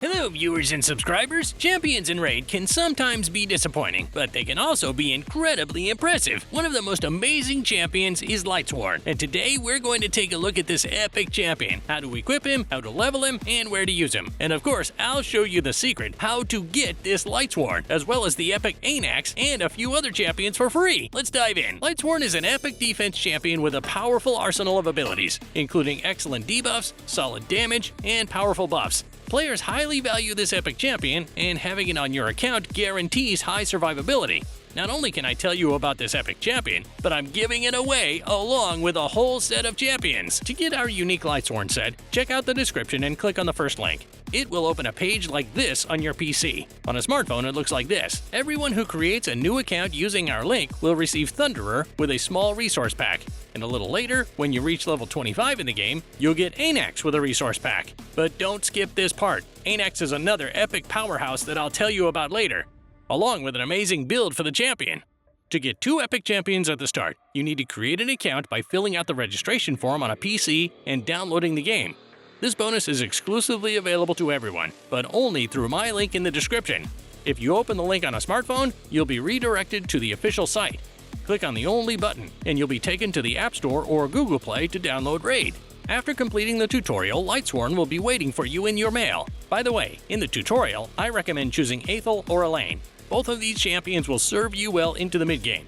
Hello viewers and subscribers! Champions in Raid can sometimes be disappointing, but they can also be incredibly impressive. One of the most amazing champions is Lightsworn, and today we're going to take a look at this epic champion, how to equip him, how to level him, and where to use him. And of course, I'll show you the secret how to get this Lightsworn, as well as the epic Anax and a few other champions for free. Let's dive in. Lightsworn is an epic defense champion with a powerful arsenal of abilities, including excellent debuffs, solid damage, and powerful buffs. Players highly value this epic champion, and having it on your account guarantees high survivability. Not only can I tell you about this epic champion, but I'm giving it away along with a whole set of champions. To get our unique Lightsworn set, check out the description and click on the first link. It will open a page like this on your PC. On a smartphone, it looks like this. Everyone who creates a new account using our link will receive Thunderer with a small resource pack. And a little later, when you reach level 25 in the game, you'll get Anax with a resource pack. But don't skip this part. Anax is another epic powerhouse that I'll tell you about later, along with an amazing build for the champion. To get 2 epic champions at the start, you need to create an account by filling out the registration form on a PC and downloading the game. This bonus is exclusively available to everyone, but only through my link in the description. If you open the link on a smartphone, you'll be redirected to the official site. Click on the Only button, and you'll be taken to the App Store or Google Play to download Raid. After completing the tutorial, Lightsworn will be waiting for you in your mail. By the way, in the tutorial, I recommend choosing Aethel or Elaine. Both of these champions will serve you well into the mid-game.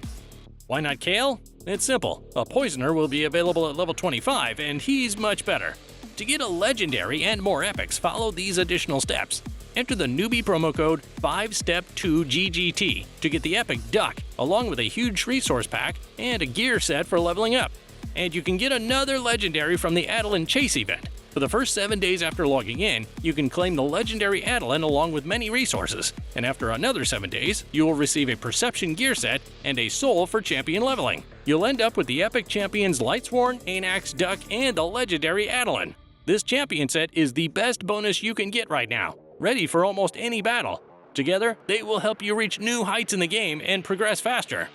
Why not Kael? It's simple. A Poisoner will be available at level 25, and he's much better. To get a legendary and more epics, follow these additional steps. Enter the newbie promo code 5step2GGT to get the epic Duck, along with a huge resource pack and a gear set for leveling up. And you can get another legendary from the Adeline Chase event. For the first 7 days after logging in, you can claim the legendary Adeline along with many resources. And after another 7 days, you will receive a Perception gear set and a soul for champion leveling. You'll end up with the epic champions Lightsworn, Anax, Duck, and the legendary Adeline. This champion set is the best bonus you can get right now, ready for almost any battle. Together, they will help you reach new heights in the game and progress faster.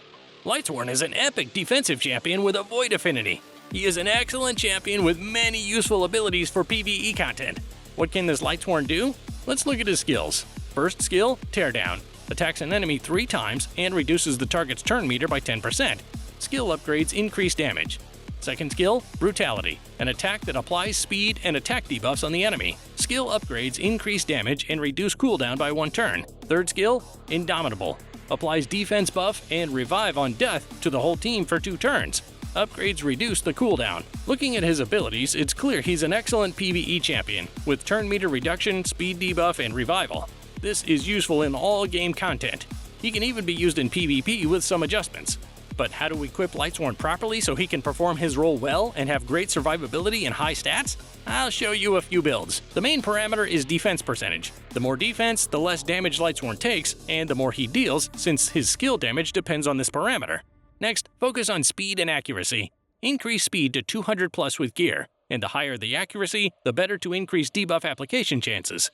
Lightsworn is an epic defensive champion with a Void affinity. He is an excellent champion with many useful abilities for PvE content. What can this Lightsworn do? Let's look at his skills. First skill, Teardown. Attacks an enemy 3 times and reduces the target's turn meter by 10%. Skill upgrades increase damage. Second skill, Brutality, an attack that applies speed and attack debuffs on the enemy. Skill upgrades increase damage and reduce cooldown by 1 turn. Third skill, Indomitable, applies defense buff and revive on death to the whole team for 2 turns. Upgrades reduce the cooldown. Looking at his abilities, it's clear he's an excellent PvE champion, with turn meter reduction, speed debuff, and revival. This is useful in all game content. He can even be used in PvP with some adjustments. But how to equip Lightsworn properly so he can perform his role well and have great survivability and high stats? I'll show you a few builds. The main parameter is defense percentage. The more defense, the less damage Lightsworn takes, and the more he deals, since his skill damage depends on this parameter. Next, focus on speed and accuracy. Increase speed to 200 plus with gear, and the higher the accuracy, the better to increase debuff application chances.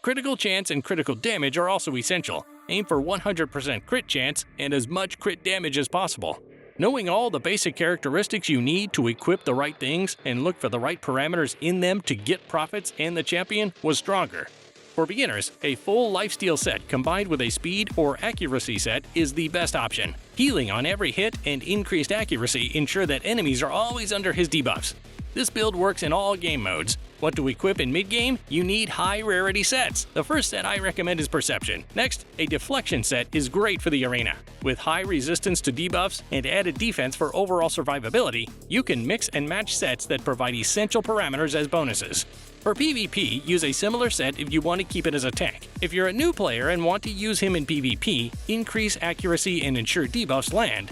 Critical chance and critical damage are also essential. Aim for 100% crit chance and as much crit damage as possible. Knowing all the basic characteristics you need to equip the right things and look for the right parameters in them to get profits and the champion was stronger. For beginners, a full lifesteal set combined with a speed or accuracy set is the best option. Healing on every hit and increased accuracy ensure that enemies are always under his debuffs. This build works in all game modes. What to equip in mid-game? You need high-rarity sets. The first set I recommend is Perception. Next, a Deflection set is great for the arena. With high resistance to debuffs and added defense for overall survivability, you can mix and match sets that provide essential parameters as bonuses. For PvP, use a similar set if you want to keep it as a tank. If you're a new player and want to use him in PvP, increase accuracy and ensure debuffs land.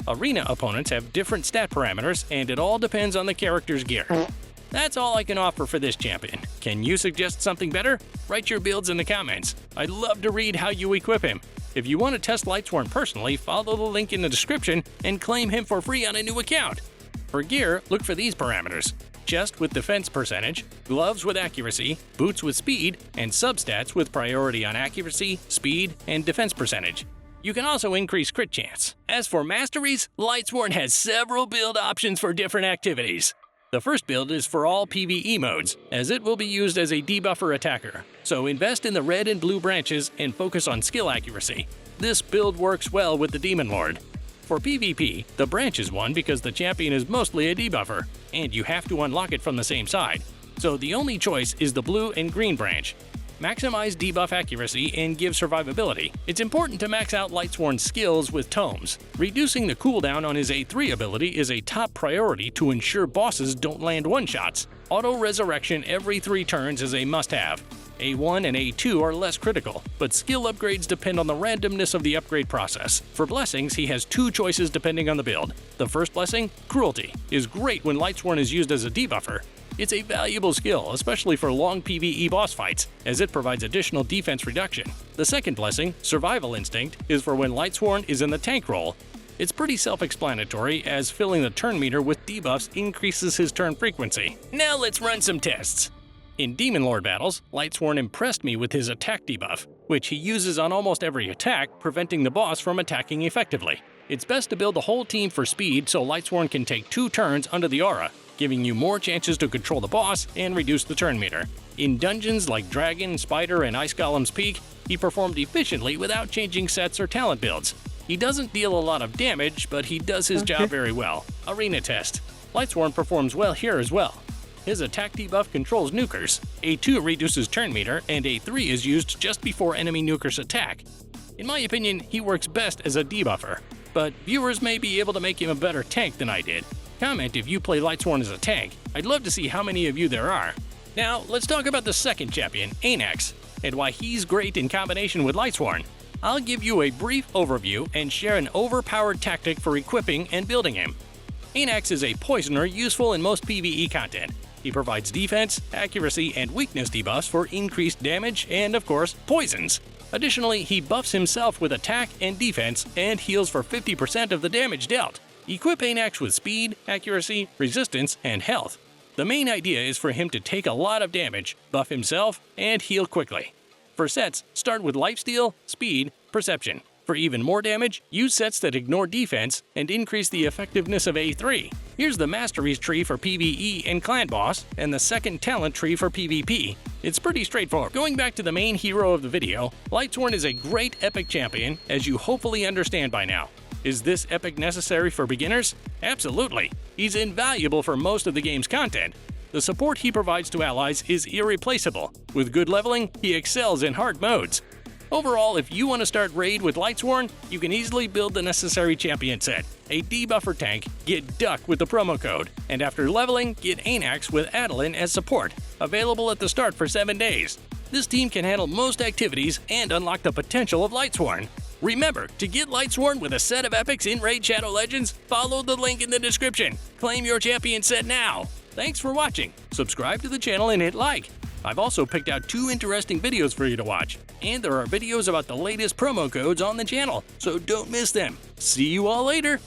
Arena opponents have different stat parameters, and it all depends on the character's gear. That's all I can offer for this champion. Can you suggest something better? Write your builds in the comments. I'd love to read how you equip him. If you want to test Lightsworn personally, follow the link in the description and claim him for free on a new account. For gear, look for these parameters: chest with defense percentage, gloves with accuracy, boots with speed, and substats with priority on accuracy, speed, and defense percentage. You can also increase crit chance. As for Masteries, Lightsworn has several build options for different activities. The first build is for all PvE modes, as it will be used as a debuffer attacker, so invest in the red and blue branches and focus on skill accuracy. This build works well with the Demon Lord. For PvP, the branches won because the champion is mostly a debuffer, and you have to unlock it from the same side, so the only choice is the blue and green branch. Maximize debuff accuracy and give survivability. It's important to max out Lightsworn's skills with tomes. Reducing the cooldown on his A3 ability is a top priority to ensure bosses don't land one-shots. Auto-resurrection every 3 turns is a must-have. A1 and A2 are less critical, but skill upgrades depend on the randomness of the upgrade process. For blessings, he has 2 choices depending on the build. The first blessing, Cruelty, is great when Lightsworn is used as a debuffer. It's a valuable skill, especially for long PvE boss fights, as it provides additional defense reduction. The second blessing, Survival Instinct, is for when Lightsworn is in the tank role. It's pretty self-explanatory, as filling the turn meter with debuffs increases his turn frequency. Now let's run some tests. In Demon Lord battles, Lightsworn impressed me with his attack debuff, which he uses on almost every attack, preventing the boss from attacking effectively. It's best to build the whole team for speed so Lightsworn can take 2 turns under the aura, giving you more chances to control the boss and reduce the turn meter. In dungeons like Dragon, Spider, and Ice Golem's Peak, he performed efficiently without changing sets or talent builds. He doesn't deal a lot of damage, but he does his job very well. Arena test. Lightsworn performs well here as well. His attack debuff controls nukers, A2 reduces turn meter, and A3 is used just before enemy nukers attack. In my opinion, he works best as a debuffer, but viewers may be able to make him a better tank than I did. Comment if you play Lightsworn as a tank. I'd love to see how many of you there are. Now, let's talk about the second champion, Anax, and why he's great in combination with Lightsworn. I'll give you a brief overview and share an overpowered tactic for equipping and building him. Anax is a poisoner useful in most PvE content. He provides defense, accuracy, and weakness debuffs for increased damage and, of course, poisons. Additionally, he buffs himself with attack and defense and heals for 50% of the damage dealt. Equip Anax with speed, accuracy, resistance, and health. The main idea is for him to take a lot of damage, buff himself, and heal quickly. For sets, start with lifesteal, speed, perception. For even more damage, use sets that ignore defense and increase the effectiveness of A3. Here's the Masteries tree for PvE and Clan Boss, and the second talent tree for PvP. It's pretty straightforward. Going back to the main hero of the video, Lightsworn is a great epic champion, as you hopefully understand by now. Is this epic necessary for beginners? Absolutely. He's invaluable for most of the game's content. The support he provides to allies is irreplaceable. With good leveling, he excels in hard modes. Overall, if you want to start Raid with Lightsworn, you can easily build the necessary champion set. A debuffer tank, get Duck with the promo code, and after leveling, get Anax with Adeline as support, available at the start for 7 days. This team can handle most activities and unlock the potential of Lightsworn. Remember, to get Lightsworn with a set of epics in Raid Shadow Legends, follow the link in the description. Claim your champion set now! Thanks for watching. Subscribe to the channel and hit like. I've also picked out 2 interesting videos for you to watch, and there are videos about the latest promo codes on the channel, so don't miss them. See you all later!